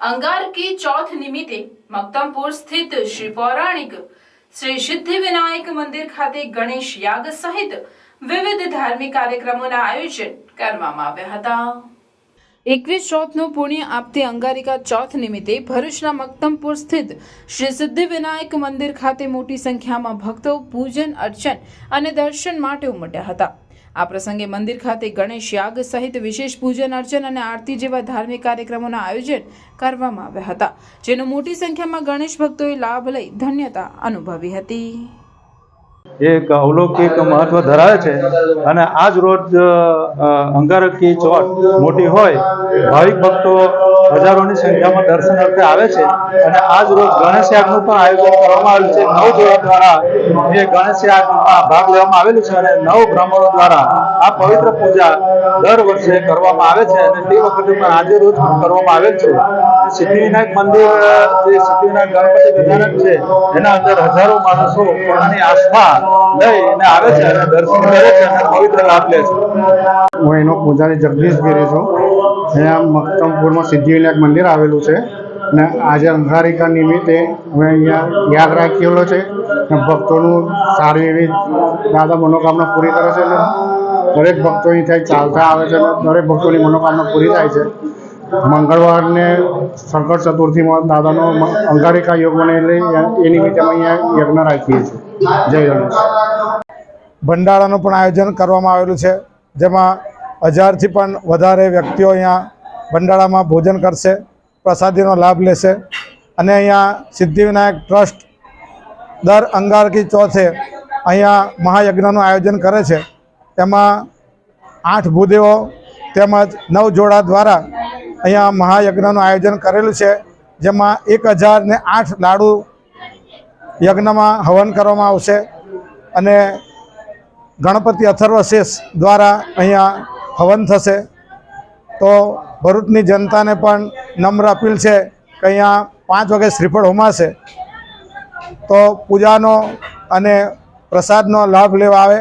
अंगारकी चौथ निमित्ते मक्तमपुर स्थित श्री पौराणिक श्री सिद्धिविनायक मंदिर खाते गणेश याग सहित विविध धार्मिक कार्यक्रमोना आयोजन करवामां આવ્યા હતા। 21 ચોથનું પુણ્ય આપતી અંગારિકા ચોથ નિમિત્તે ભરૂચના મક્તમપુર સ્થિત શ્રી સિદ્ધિવિનાયક મંદિર ખાતે મોટી સંખ્યામાં ભક્તો પૂજન અર્ચન અને દર્શન માટે ઉમટ્યા હતા। આ પ્રસંગે મંદિર ખાતે ગણેશ યાગ સહિત વિશેષ પૂજન અર્ચન અને આરતી જેવા ધાર્મિક કાર્યક્રમોના આયોજન કરવામાં આવ્યા હતા, જેનો મોટી સંખ્યામાં ગણેશ ભક્તોએ લાભ લઈ ધન્યતા અનુભવી હતી। एक अलौकिक महत्व धरावे छे अने आज रोज अंगारकी चौथ मोटी होय भाविक भक्तो हजारोनी संख्यामां दर्शनार्थे आवे छे अने आज रोज गणेश यागनुं पण आयोजन करवामां आवेलुं छे। 9 जोड़ा द्वारा ये गणेश यागमां भाग लेवामां आवेलुं छे अने 9 ब्राह्मणो द्वारा आ पवित्र पूजा दर वर्षे करवामां आवे छे अने ते वखते पण आज रोज पण करवामां आवेल छे। सिद्धिविनायक मंदिर जे सिद्धिविनायक गणपति विधानक छे एना अंदर हजारों माणसो पोतानी आस्था लईने आवे छे अने दर्शन करे छे अने पवित्र लाभ ले छे। હું એનો પૂજારી જગદીશ ગીરી છું। અહીંયા મક્તમપુરમાં સિદ્ધિવિનાયક મંદિર આવેલું છે અને આજે અંગારિકા નિમિત્તે અમે અહીંયા યાગ રાખેલો છે અને ભક્તોનું સારી એવી દાદા મનોકામના પૂરી કરે છે અને દરેક ભક્તો અહીંથી ચાલતા આવે છે અને દરેક ભક્તોની મનોકામના પૂરી થાય છે। મંગળવારને સંકટ ચતુર્થીમાં દાદાનો અંગારિકા યોગ બને એટલે એ નિમિત્તે અમે અહીંયા યજ્ઞ રાખીએ છીએ। જય ગણેશ। ભંડારાનું પણ આયોજન કરવામાં આવેલું છે, જેમાં 1000થી પણ વધારે વ્યક્તિઓ અહીંયા ભંડારામાં ભોજન કરશે, પ્રસાદીનો લાભ લેશે અને અહીંયા સિદ્ધિવિનાયક ટ્રસ્ટ દર અંગારકી ચોથે અહીંયા મહાયજ્ઞનું આયોજન કરે છે। તેમાં 8 ભૂદેવો તેમજ 9 જોડા દ્વારા અહીંયા મહાયજ્ઞનું આયોજન કરેલું છે, જેમાં 1008 લાડુ યજ્ઞમાં હવન કરવામાં આવશે અને ગણપતિ અથર્વશેષ દ્વારા અહીંયા હવન થશે। તો ભરૂચની જનતાને પણ નમ્ર અપીલ છે કે અહીંયા 5 વાગે શ્રીફળ હોમાશે, તો પૂજાનો અને પ્રસાદનો લાભ લેવા આવે।